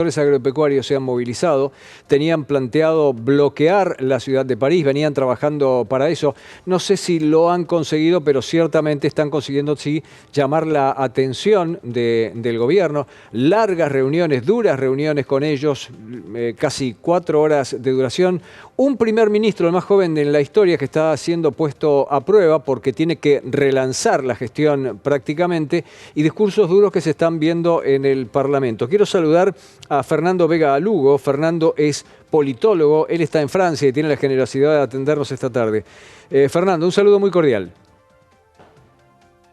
Agropecuarios se han movilizado, tenían planteado bloquear la ciudad de París, venían trabajando para eso. No sé si lo han conseguido, pero ciertamente están consiguiendo sí llamar la atención del gobierno. Largas reuniones, duras reuniones con ellos, casi 4 horas de duración. Un primer ministro, el más joven de la historia, que está siendo puesto a prueba porque tiene que relanzar la gestión prácticamente, y discursos duros que se están viendo en el Parlamento. Quiero saludar a Fernando Vega Lugo. Fernando es politólogo, él está en Francia y tiene la generosidad de atendernos esta tarde. Fernando, un saludo muy cordial.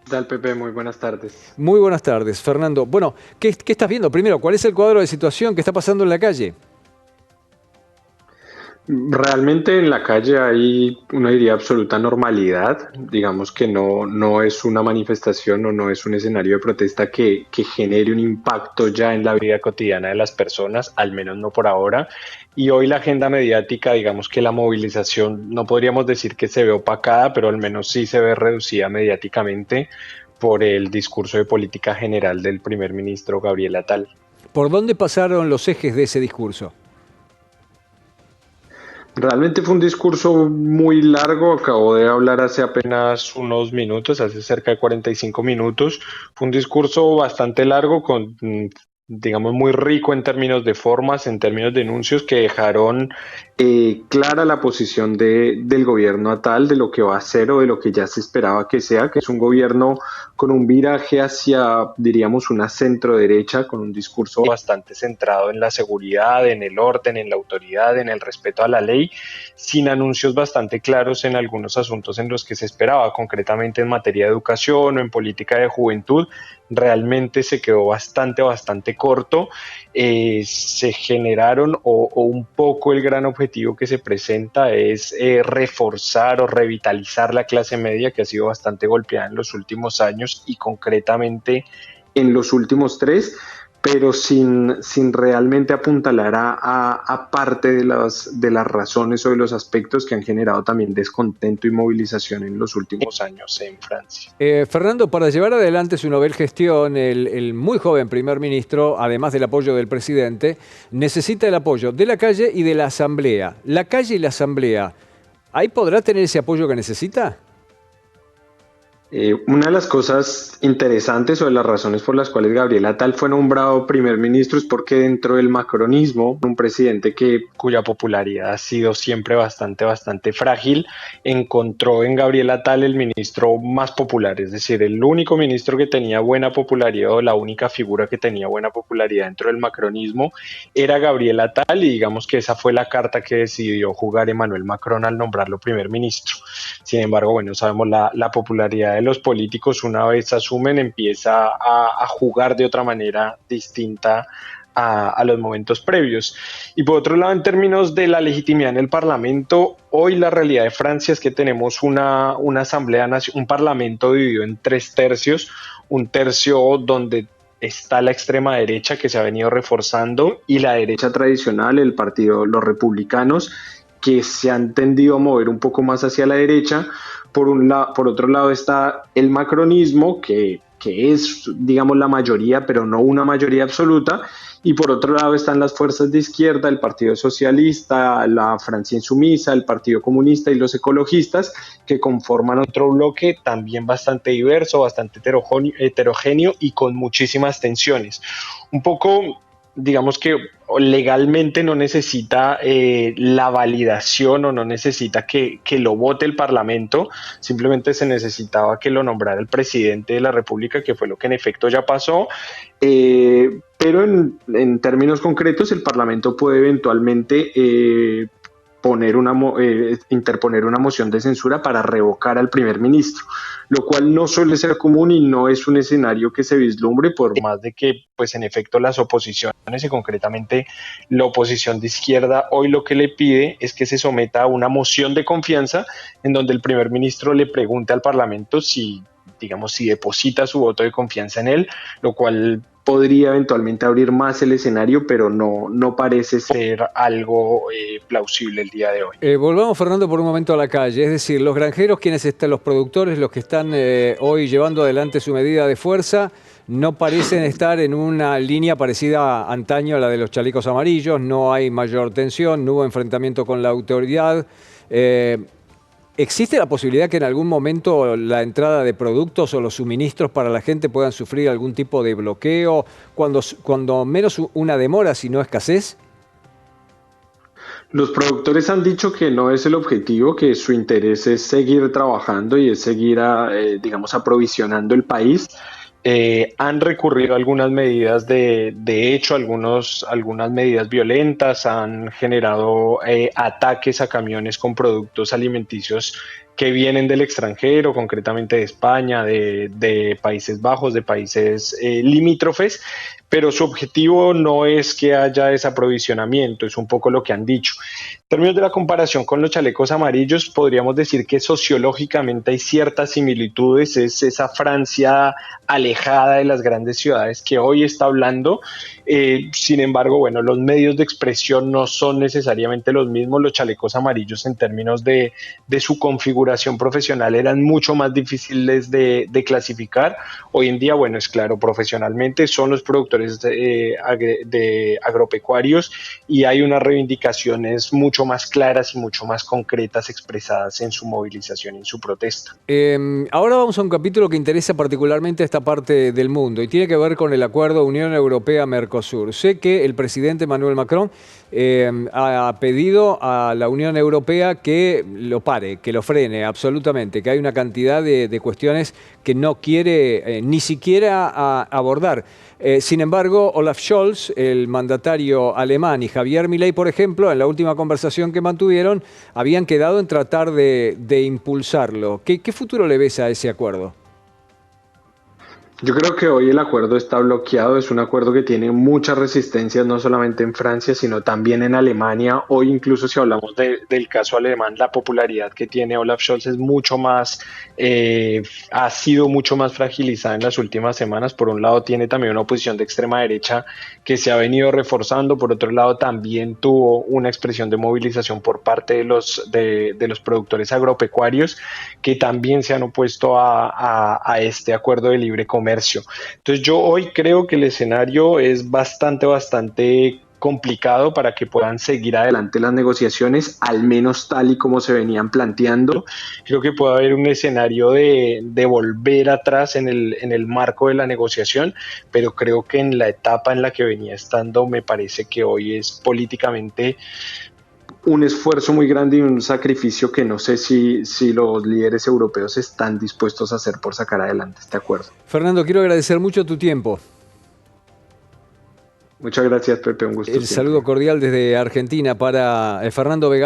¿Qué tal, Pepe? Muy buenas tardes. Muy buenas tardes, Fernando. Bueno, ¿qué estás viendo? Primero, ¿cuál es el cuadro de situación que está pasando en la calle? Realmente en la calle hay, uno diría, absoluta normalidad. Digamos que no es una manifestación o no es un escenario de protesta que genere un impacto ya en la vida cotidiana de las personas, al menos no por ahora. Y hoy la agenda mediática, digamos que la movilización, no podríamos decir que se ve opacada, pero al menos sí se ve reducida mediáticamente por el discurso de política general del primer ministro Gabriel Attal. ¿Por dónde pasaron los ejes de ese discurso? Realmente fue un discurso muy largo, acabo de hablar hace apenas unos minutos, hace cerca de 45 minutos. Fue un discurso bastante largo con, digamos, muy rico en términos de formas, en términos de enuncios que dejaron clara la posición del gobierno a tal de lo que va a ser o de lo que ya se esperaba que sea, que es un gobierno con un viraje hacia, diríamos, una centro derecha, con un discurso bastante centrado en la seguridad, en el orden, en la autoridad, en el respeto a la ley, sin anuncios bastante claros en algunos asuntos en los que se esperaba, concretamente en materia de educación o en política de juventud. Realmente se quedó bastante corto. Se generaron o un poco el gran objetivo que se presenta es reforzar o revitalizar la clase media, que ha sido bastante golpeada en los últimos años y concretamente en los últimos 3, pero sin realmente apuntalar a parte de las razones o de los aspectos que han generado también descontento y movilización en los últimos años en Francia. Fernando, para llevar adelante su novel gestión, el muy joven primer ministro, además del apoyo del presidente, necesita el apoyo de la calle y de la asamblea. La calle y la asamblea, ¿ahí podrá tener ese apoyo que necesita? Una de las cosas interesantes o de las razones por las cuales Gabriel Attal fue nombrado primer ministro es porque dentro del macronismo, un presidente cuya popularidad ha sido siempre bastante frágil, encontró en Gabriel Attal el ministro más popular, es decir, el único ministro que tenía buena popularidad o la única figura que tenía buena popularidad dentro del macronismo era Gabriel Attal, y digamos que esa fue la carta que decidió jugar Emmanuel Macron al nombrarlo primer ministro. Sin embargo, bueno, sabemos la popularidad de los políticos, una vez asumen, empieza a jugar de otra manera distinta a los momentos previos. Y por otro lado, en términos de la legitimidad en el Parlamento, hoy la realidad de Francia es que tenemos una asamblea, un parlamento dividido en 3 tercios, un tercio donde está la extrema derecha que se ha venido reforzando y la derecha tradicional, el partido, los republicanos, que se han tendido a mover un poco más hacia la derecha. Por otro lado está el macronismo, que es, digamos, la mayoría, pero no una mayoría absoluta. Y por otro lado están las fuerzas de izquierda, el Partido Socialista, la Francia Insumisa, el Partido Comunista y los ecologistas, que conforman otro bloque también bastante diverso, bastante heterogéneo y con muchísimas tensiones. Un poco, digamos que legalmente no necesita la validación o no necesita que lo vote el Parlamento, simplemente se necesitaba que lo nombrara el presidente de la República, que fue lo que en efecto ya pasó. Pero en términos concretos, el Parlamento puede eventualmente interponer una moción de censura para revocar al primer ministro, lo cual no suele ser común y no es un escenario que se vislumbre, por más de que, pues en efecto, las oposiciones y concretamente la oposición de izquierda hoy lo que le pide es que se someta a una moción de confianza en donde el primer ministro le pregunte al Parlamento si deposita su voto de confianza en él, lo cual podría eventualmente abrir más el escenario, pero no parece ser algo plausible el día de hoy. Volvamos, Fernando, por un momento a la calle. Es decir, los granjeros, quienes están, los productores, los que están hoy llevando adelante su medida de fuerza, no parecen estar en una línea parecida antaño a la de los chalecos amarillos, no hay mayor tensión, no hubo enfrentamiento con la autoridad. ¿Existe la posibilidad que en algún momento la entrada de productos o los suministros para la gente puedan sufrir algún tipo de bloqueo, cuando menos una demora, si no escasez? Los productores han dicho que no es el objetivo, que su interés es seguir trabajando y es seguir, digamos, aprovisionando el país. Han recurrido a algunas medidas de hecho, algunas medidas violentas, han generado ataques a camiones con productos alimenticios que vienen del extranjero, concretamente de España, de Países Bajos, de países limítrofes, pero su objetivo no es que haya desaprovisionamiento, es un poco lo que han dicho. En términos de la comparación con los chalecos amarillos, podríamos decir que sociológicamente hay ciertas similitudes, es esa Francia alejada de las grandes ciudades que hoy está hablando. Sin embargo, bueno, los medios de expresión no son necesariamente los mismos. Los chalecos amarillos en términos de su configuración profesional eran mucho más difíciles de clasificar. Hoy en día, bueno, es claro, profesionalmente son los productores de agropecuarios y hay unas reivindicaciones mucho más claras y mucho más concretas expresadas en su movilización y en su protesta. Ahora vamos a un capítulo que interesa particularmente a esta parte del mundo y tiene que ver con el acuerdo Unión Europea-Mercosur. Sé que el presidente Emmanuel Macron ha pedido a la Unión Europea que lo pare, que lo frene absolutamente, que hay una cantidad de cuestiones que no quiere ni siquiera abordar. Sin embargo, Olaf Scholz, el mandatario alemán, y Javier Milei, por ejemplo, en la última conversación que mantuvieron, habían quedado en tratar de impulsarlo. ¿Qué futuro le ves a ese acuerdo? Yo creo que hoy el acuerdo está bloqueado, es un acuerdo que tiene muchas resistencias, no solamente en Francia, sino también en Alemania. Hoy incluso si hablamos del caso alemán, la popularidad que tiene Olaf Scholz es mucho más, ha sido mucho más fragilizada en las últimas semanas. Por un lado tiene también una oposición de extrema derecha que se ha venido reforzando, por otro lado también tuvo una expresión de movilización por parte de los productores agropecuarios que también se han opuesto a este acuerdo de libre comercio. Entonces yo hoy creo que el escenario es bastante complicado para que puedan seguir adelante las negociaciones, al menos tal y como se venían planteando. Creo que puede haber un escenario de volver atrás en el marco de la negociación, pero creo que en la etapa en la que venía estando me parece que hoy es políticamente un esfuerzo muy grande y un sacrificio que no sé si los líderes europeos están dispuestos a hacer por sacar adelante este acuerdo. Fernando, quiero agradecer mucho tu tiempo. Muchas gracias, Pepe, un gusto El saludo siempre. cordial desde Argentina para Fernando Vega.